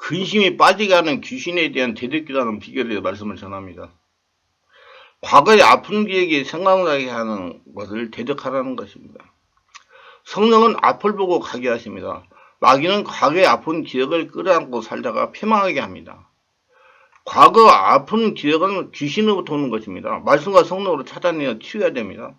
근심이 빠지게 하는 귀신에 대한 대적기라는 비결의 말씀을 전합니다. 과거의 아픈 기억이 생각나게 하는 것을 대적하라는 것입니다. 성령은 앞을 보고 가게 하십니다. 마귀는 과거의 아픈 기억을 끌어안고 살다가 패망하게 합니다. 과거 아픈 기억은 귀신으로부터 오는 것입니다. 말씀과 성령으로 찾아내어 치워야 됩니다.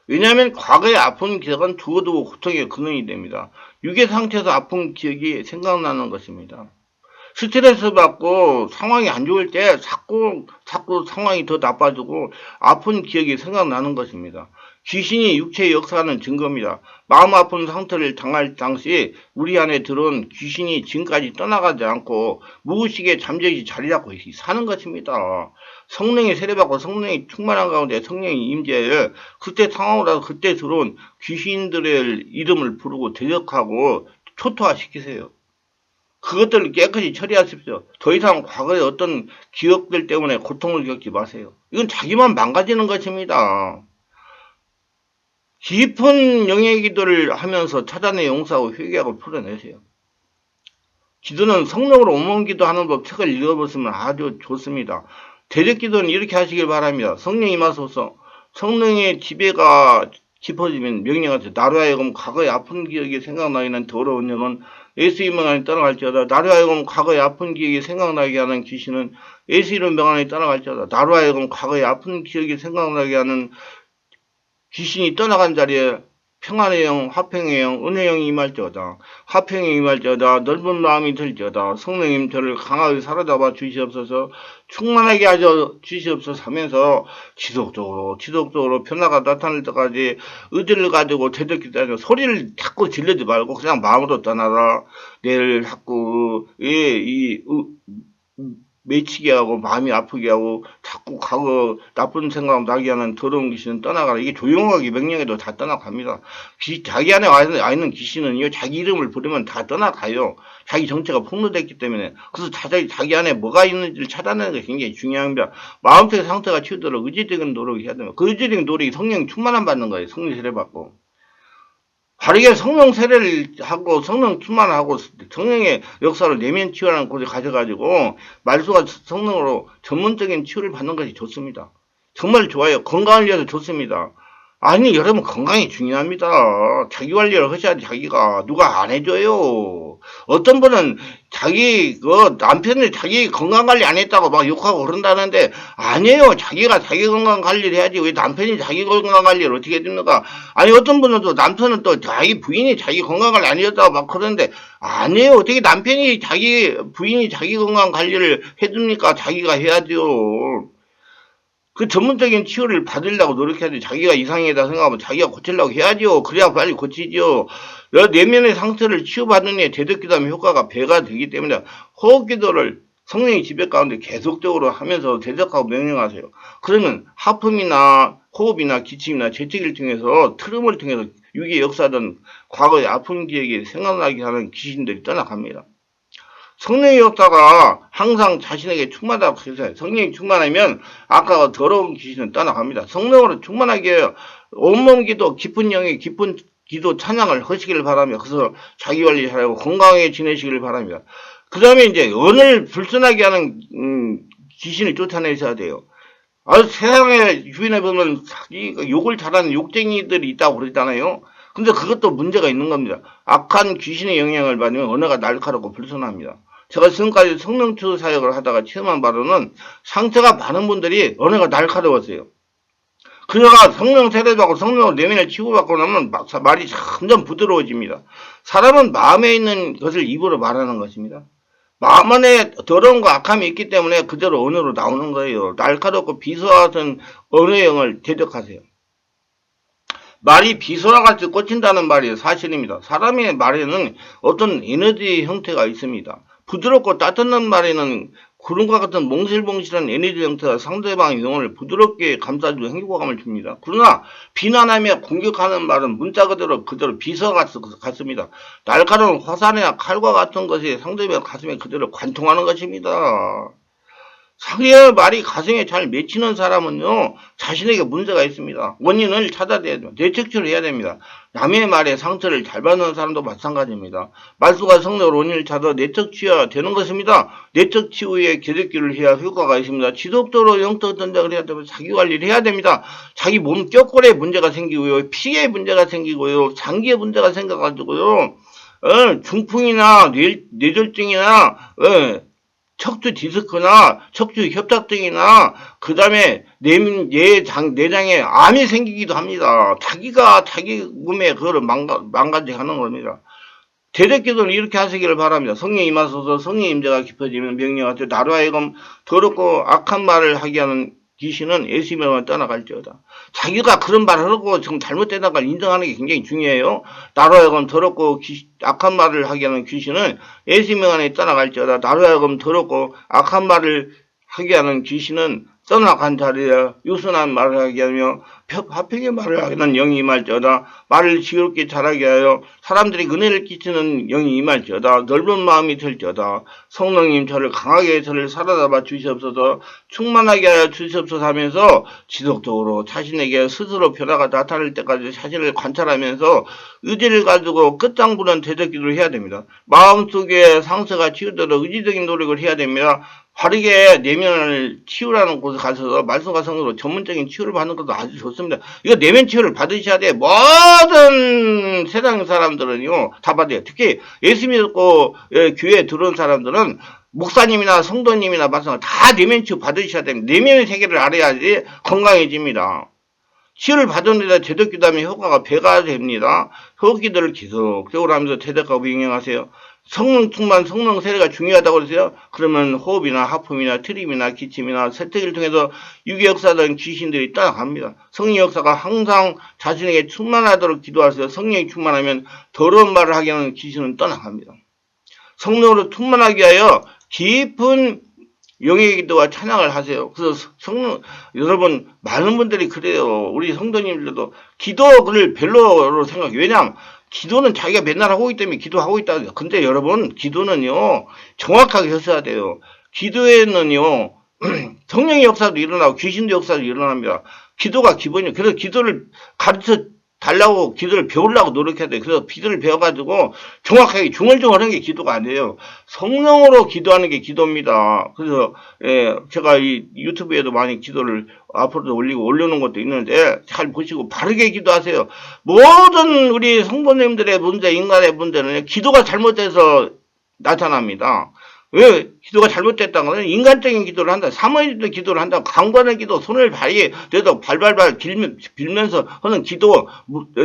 왜냐하면 과거의 아픈 기억은 두고두고 고통의 근원이 됩니다. 육의 상태에서 아픈 기억이 생각나는 것입니다. 스트레스 받고 상황이 안 좋을 때 자꾸 상황이 더 나빠지고 아픈 기억이 생각나는 것입니다. 귀신이 육체에 역사하는 증거입니다. 마음 아픈 상태를 당할 당시 우리 안에 들어온 귀신이 지금까지 떠나가지 않고 무의식에 잠재지 자리 잡고 사는 것입니다. 성령이 세례받고 성령이 충만한 가운데 성령이 임재해 그때 상황으로 그때 들어온 귀신들의 이름을 부르고 대적하고 초토화시키세요. 그것들을 깨끗이 처리하십시오. 더 이상 과거의 어떤 기억들 때문에 고통을 겪지 마세요. 이건 자기만 망가지는 것입니다. 깊은 영의 기도를 하면서 찾아내 용서하고 회개하고 풀어내세요. 기도는 성령으로 온몸기도 하는 법 책을 읽어보시면 아주 좋습니다. 대적기도는 이렇게 하시길 바랍니다. 성령이 임하소서. 성령의 지배가 깊어지면 명령하세요. 나로 하여금 과거의 아픈 기억이 생각나게 하는 더러운 영은 예수 이름 안에 떠나갈지어다. 나로 하여금 과거의 아픈 기억이 생각나게 하는 귀신은 예수 이름 명 안에 떠나갈지어다. 나로 하여금 과거의 아픈 기억이 생각나게 하는 귀신이 떠나간 자리에 평안의 영, 화평의 영, 은혜의 영이 임할지어다. 화평이 임할지어다. 넓은 마음이 들지어다. 성령님 저를 강하게 사로잡아 주시옵소서. 충만하게 하여 주시옵소서 하면서 지속적으로 변화가 나타날 때까지 의지를 가지고 대적기도하는 소리를 자꾸 질르지 말고 그냥 마음으로 떠나라. 내일 자꾸 맺히게 하고 마음이 아프게 하고 자꾸 과거 나쁜 생각 나게 하는 더러운 귀신은 떠나가라. 이게 조용하게 명령해도 다 떠나갑니다. 자기 안에 와 있는 귀신은요, 자기 이름을 부르면 다 떠나가요. 자기 정체가 폭로됐기 때문에. 그래서 자기 안에 뭐가 있는지를 찾아내는 게 굉장히 중요합니다. 마음속의 상태가 치우도록 의지적인 노력을 해야 됩니다. 그 의지적인 노력이 성령 충만함 받는 거예요. 성령 세례 받고. 바르게 성령 세례를 하고 성령 충만하고 성령의 역사를 내면 치유하는 곳에 가셔가지고 말수가 성령으로 전문적인 치유를 받는 것이 좋습니다. 정말 좋아요. 건강을 위해서 좋습니다. 아니 여러분 건강이 중요합니다. 자기 관리를 하셔야지 자기가 누가 안 해줘요. 어떤 분은 자기 남편이 자기 건강 관리 안 했다고 막 욕하고 그런다는데 아니에요. 자기가 자기 건강 관리를 해야지 왜 남편이 자기 건강 관리를 어떻게 해줍니까? 아니 어떤 분은 또 남편은 또 자기 부인이 자기 건강 관리 안 해줬다고 막 그러는데 아니에요. 어떻게 남편이 부인이 자기 건강 관리를 해줍니까? 자기가 해야죠. 그 전문적인 치유를 받으려고 노력해야지. 자기가 이상하다 생각하면 자기가 고치려고 해야죠. 그래야 빨리 고치죠. 내면의 상태를 치유받는 데 대적기도하면 효과가 배가 되기 때문에 호흡기도를 성령의 지배 가운데 계속적으로 하면서 대적하고 명령하세요. 그러면 하품이나 호흡이나 기침이나 재채기를 통해서 트름을 통해서 육의 역사든 과거의 아픈 기억이 생각나게 하는 귀신들이 떠나갑니다. 성령의 역사가 항상 자신에게 충만하다고 해서 성령이 충만하면 아까 더러운 귀신은 떠나갑니다. 성령으로 충만하게 해요. 온몸 기도, 깊은 영의 깊은 기도 찬양을 하시기를 바라며 그래서 자기 관리 잘하고 건강하게 지내시기를 바랍니다. 그 다음에 이제 언을 불순하게 하는 귀신을 쫓아내셔야 돼요. 세상에 주변에 보면 욕을 잘하는 욕쟁이들이 있다고 그러잖아요. 근데 그것도 문제가 있는 겁니다. 악한 귀신의 영향을 받으면 언어가 날카롭고 불순합니다. 제가 지금까지 성령치유 사역을 하다가 체험한 바로는 상처가 많은 분들이 언어가 날카로웠어요. 그녀가 성령 세례받고 성령 내면을 치유받고 나면 말이 점점 부드러워집니다. 사람은 마음에 있는 것을 입으로 말하는 것입니다. 마음 안에 더러운 거 악함이 있기 때문에 그대로 언어로 나오는 거예요. 날카롭고 비서와 같은 언어의 영을 대적하세요. 말이 비서와 같이 꽂힌다는 말이 사실입니다. 사람의 말에는 어떤 에너지 형태가 있습니다. 부드럽고 따뜻한 말에는 구름과 같은 몽실몽실한 에너지 형태가 상대방의 영혼을 부드럽게 감싸주고 행복감을 줍니다. 그러나 비난하며 공격하는 말은 문자 그대로 비서와 같습니다. 날카로운 화살이나 칼과 같은 것이 상대방 가슴에 그대로 관통하는 것입니다. 상대의 말이 가슴에 잘 맺히는 사람은요, 자신에게 문제가 있습니다. 원인을 찾아야 돼요. 뇌척추를 해야 됩니다. 남의 말에 상처를 잘 받는 사람도 마찬가지입니다. 말수가 성령으로 원인을 찾아 뇌척치유가 되는 것입니다. 뇌척치유 후에 계획기를 해야 효과가 있습니다. 지속적으로 영적 전쟁을 해야 되고 자기 관리를 해야 됩니다. 자기 몸 뼈골에 문제가 생기고요, 피에 문제가 생기고요, 장기에 문제가 생겨가지고요, 중풍이나 뇌졸중이나 척추 디스크나 척추 협착증이나 그 다음에 내장에 암이 생기기도 합니다. 자기가 자기 몸에 그거를 망가지게 하는 겁니다. 대적기도는 이렇게 하시기를 바랍니다. 성령이 임하소서. 성령의 임재가 깊어지면 명령하되 나로 하여금 더럽고 악한 말을 하게 하는 귀신은 예수님을 떠나갈지어다. 자기가 그런 말을 하고 지금 잘못되다는 걸 인정하는 게 굉장히 중요해요. 나로 하여금 더럽고 악한 말을 하게 하는 귀신은 예수님 안에 떠나갈지어다. 나로 하여금 더럽고 악한 말을 하게 하는 귀신은 떠나간 자리에 유순한 말을 하게 하며 화평의 말을 하는 영이 임할지어다. 말을 지혜롭게 잘하게 하여 사람들이 은혜를 끼치는 영이 임할지어다. 넓은 마음이 될지어다. 성령님 저를 강하게 저를 살아잡아 주시옵소서. 충만하게 하여 주시옵소서 하면서 지속적으로 자신에게 스스로 변화가 나타날 때까지 자신을 관찰하면서 의지를 가지고 끝장부는 대적기도를 해야 됩니다. 마음속에 상처가 치유되도록 의지적인 노력을 해야 됩니다. 바르게 내면을 치유라는 곳에 가셔서 말씀과 성령으로 전문적인 치유를 받는 것도 아주 좋습니다. 이거 내면 치유를 받으셔야 돼. 모든 세상 사람들은요, 다 받아요. 특히 예수 믿고 교회에 들어온 사람들은 목사님이나 성도님이나 마찬가지로 다 내면 치유 받으셔야 됩니다. 내면의 세계를 알아야지 건강해집니다. 치유를 받은 데다 제덕기도 하면 효과가 배가 됩니다. 호흡기도를 계속적으로 하면서 제덕하고 병행하세요. 성령 충만, 성령 세례가 중요하다고 그러세요? 그러면 호흡이나 하품이나 트림이나 기침이나 세탁기를 통해서 유기 역사하던 귀신들이 떠나갑니다. 성령 역사가 항상 자신에게 충만하도록 기도하세요. 성령이 충만하면 더러운 말을 하게 하는 귀신은 떠나갑니다. 성령으로 충만하게 하여 깊은 영의 기도와 찬양을 하세요. 그래서 여러분, 많은 분들이 그래요. 우리 성도님들도 기도를 별로로 생각해요. 왜냐하면 기도는 자기가 맨날 하고 있기 때문에 기도하고 있다. 근데 여러분, 기도는요, 정확하게 하셔야 돼요. 기도에는요, 성령의 역사도 일어나고 귀신의 역사도 일어납니다. 기도가 기본이에요. 그래서 기도를 가르쳐 달라고 기도를 배우려고 노력해야 돼요. 그래서 기도를 배워가지고 정확하게 중얼중얼하는 게 기도가 아니에요. 성령으로 기도하는 게 기도입니다. 그래서 제가 이 유튜브에도 많이 기도를 앞으로도 올려놓은 것도 있는데 잘 보시고 바르게 기도하세요. 모든 우리 성도님들의 문제, 인간의 문제는 기도가 잘못돼서 나타납니다. 왜 기도가 잘못됐다는 거는 인간적인 기도를 한다. 사모님도 기도를 한다. 강관의 기도, 손을 발이 돼도 발발발 빌면서 하는 기도,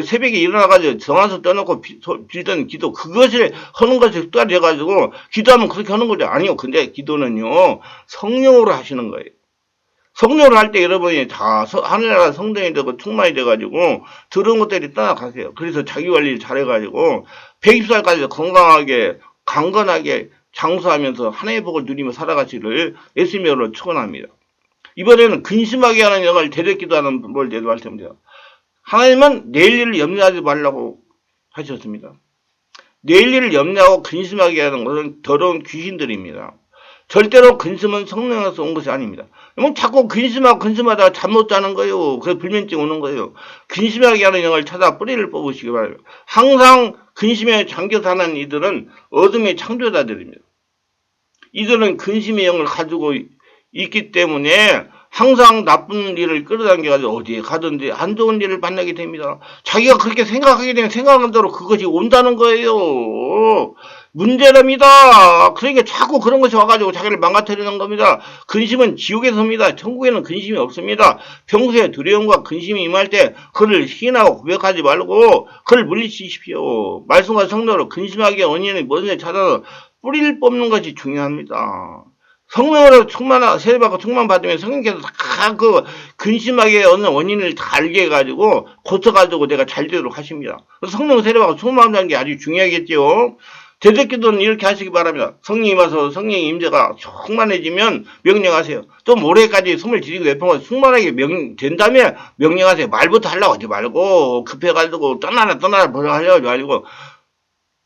새벽에 일어나가지고 정한수 떠놓고 빌던 기도, 그것을 하는 것이 습관이 돼가지고 기도하면 그렇게 하는 거죠. 아니요. 근데 기도는요, 성령으로 하시는 거예요. 성령을 할 때 여러분이 다 하늘나라 성전이 되고 충만이 돼가지고 들은 것들이 떠나가세요. 그래서 자기 관리를 잘해가지고 120살까지 건강하게, 강건하게 장수하면서 하나님의 복을 누리며 살아가시를 예수님으로 축원합니다. 이번에는 근심하게 하는 영을 대적기도하는 뭘 말씀드립니다. 하나님은 내일 일을 염려하지 말라고 하셨습니다. 내일 일을 염려하고 근심하게 하는 것은 더러운 귀신들입니다. 절대로 근심은 성령에서 온 것이 아닙니다. 자꾸 근심하다가 잠 못 자는 거예요. 그래서 불면증 오는 거예요. 근심하게 하는 영을 찾아 뿌리를 뽑으시기 바랍니다. 항상 근심에 잠겨 사는 이들은 어둠의 창조자들입니다. 이들은 근심의 영을 가지고 있기 때문에 항상 나쁜 일을 끌어당겨가지고 어디에 가든지 안 좋은 일을 만나게 됩니다. 자기가 그렇게 생각하게 되면 생각한 대로 그것이 온다는 거예요. 문제랍니다. 그러니까 자꾸 그런 것이 와가지고 자기를 망가뜨리는 겁니다. 근심은 지옥에서 옵니다. 천국에는 근심이 없습니다. 평소에 두려움과 근심이 임할 때 그를 시인하고 고백하지 말고 그를 물리치십시오. 말씀과 성도로 근심하게 원인이 무엇인지 찾아서 뿌리를 뽑는 것이 중요합니다. 성령으로 세례받고 충만받으면 성령께서 다 근심하게 얻는 원인을 다 알게 해가지고 고쳐가지고 내가 잘 되도록 하십니다. 성령 세례받고 충만받는 게 아주 중요하겠죠. 대적기도는 이렇게 하시기 바랍니다. 성령이 임하서 성령의 임재가 충만해지면 명령하세요. 또 모레까지 숨을 들이고 내뿜어 충만하게 된 다음에 명령하세요. 말부터 하려고 하지 말고 급해가지고 떠나라 하려고 하지 말고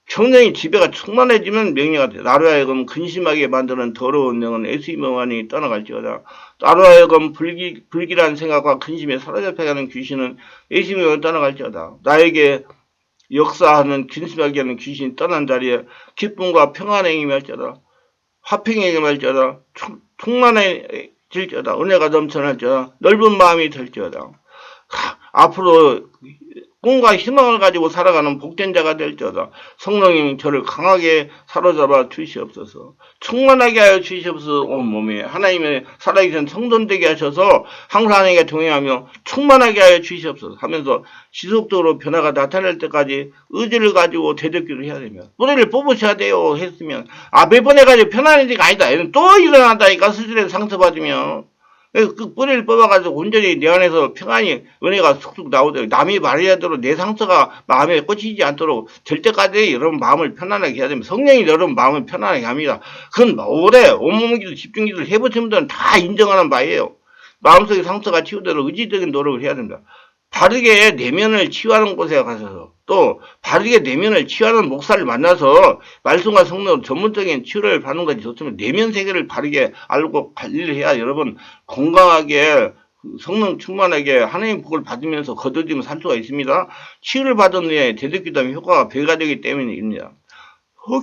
청량이 지배가 충만해지면 명예가 돼. 나로 하여금 근심하게 만드는 더러운 영은 애수이명하니 떠나갈지어다. 나로 하여금 불길한 생각과 근심에 사로잡혀가는 귀신은 애수이명을 떠나갈지어다. 나에게 역사하는 근심하게 하는 귀신이 떠난 자리에 기쁨과 평안의 힘이 할지어다. 화평의 힘이 할지어다. 충만해질지어다. 은혜가 넘쳐날지어다. 넓은 마음이 될지어다. 앞으로 꿈과 희망을 가지고 살아가는 복된 자가 될지어다. 성령님 저를 강하게 사로잡아 주시옵소서. 충만하게 하여 주시옵소서. 온몸에 하나님의 살아계신 성돈 되게 하셔서 항상 하나님께 동행하며 충만하게 하여 주시옵소서 하면서 지속적으로 변화가 나타날 때까지 의지를 가지고 대적기를 해야 됩니다. 뿌리를 뽑으셔야 돼요 했으면 몇 번 해가지고 편안해지가 아니다. 또 일어난다니까 스스로 상처받으면. 그 뿌리를 뽑아가지고 온전히 내 안에서 평안이 은혜가 쑥쑥 나오도록 남이 말해야대로 내 상처가 마음에 꽂히지 않도록 될 때까지 여러분 마음을 편안하게 해야 됩니다. 성령이 여러분 마음을 편안하게 합니다. 그건 오래 온몸기도 집중기도를 해보신 분들은 다 인정하는 바예요. 마음속의 상처가 치유되도록 의지적인 노력을 해야 됩니다. 바르게 내면을 치유하는 곳에 가셔서 또 바르게 내면을 치유하는 목사를 만나서 말씀과 성령 전문적인 치유를 받는 것이 좋지만 내면 세계를 바르게 알고 관리를 해야 여러분 건강하게 성령 충만하게 하나님의 복을 받으면서 거둬지면 살 수가 있습니다. 치유를 받은 후에 대적기도하면 효과가 배가 되기 때문입니다.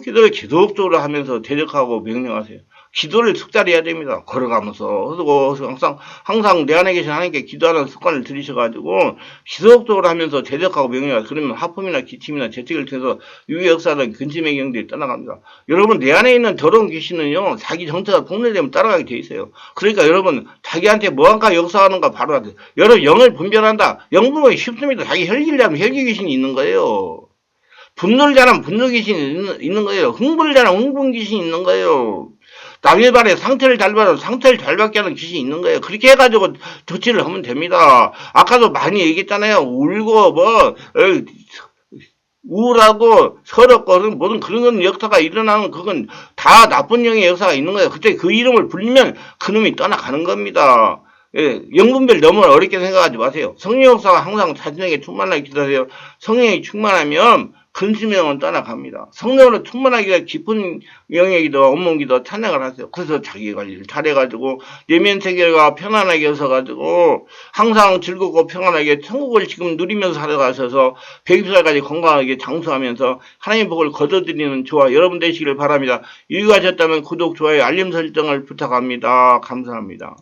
기도를 지속적으로 하면서 대적하고 명령하세요. 기도를 숙달해야 됩니다. 걸어가면서. 그리고 항상 내 안에 계신 하나님께 기도하는 습관을 들이셔가지고 지속적으로 하면서 대적하고 명령하세요. 그러면 하품이나 기침이나 재택을 통해서 유의 역사는 근심의 경들이 떠나갑니다. 여러분 내 안에 있는 더러운 귀신은요. 자기 정체가 폭로되면 따라가게 돼 있어요. 그러니까 여러분 자기한테 뭐한가 역사하는가 바로 하세요. 여러분 영을 분별한다. 영 분별이 쉽습니다. 자기 혈기를 하면 혈기 귀신이 있는 거예요. 분노를 잘하면 분노 귀신이 있는 거예요. 흥분을 잘하면 흥분 귀신이 있는 거예요. 남의 발에 상처를 잘 받아서 상처를 잘 받게 하는 귀신이 있는 거예요. 그렇게 해가지고 조치를 하면 됩니다. 아까도 많이 얘기했잖아요. 울고 우울하고 서럽고 모든 그런 역사가 일어나는 그건 다 나쁜 영의 역사가 있는 거예요. 그때 그 이름을 불리면 그놈이 떠나가는 겁니다. 영분별 너무 어렵게 생각하지 마세요. 성령 역사가 항상 자신에게 충만하게 기도하세요. 성령이 충만하면 근심형은 떠나갑니다. 성령으로 충만하게 깊은 영역이도 온몸기도 찬양을 하세요. 그래서 자기 관리를 잘해가지고 내면 세계가 편안하게 해서가지고 항상 즐겁고 평안하게 천국을 지금 누리면서 살아가셔서 100살까지 건강하게 장수하면서 하나님의 복을 거둬들이는 저와 여러분 되시기를 바랍니다. 유익하셨다면 구독, 좋아요, 알림 설정을 부탁합니다. 감사합니다.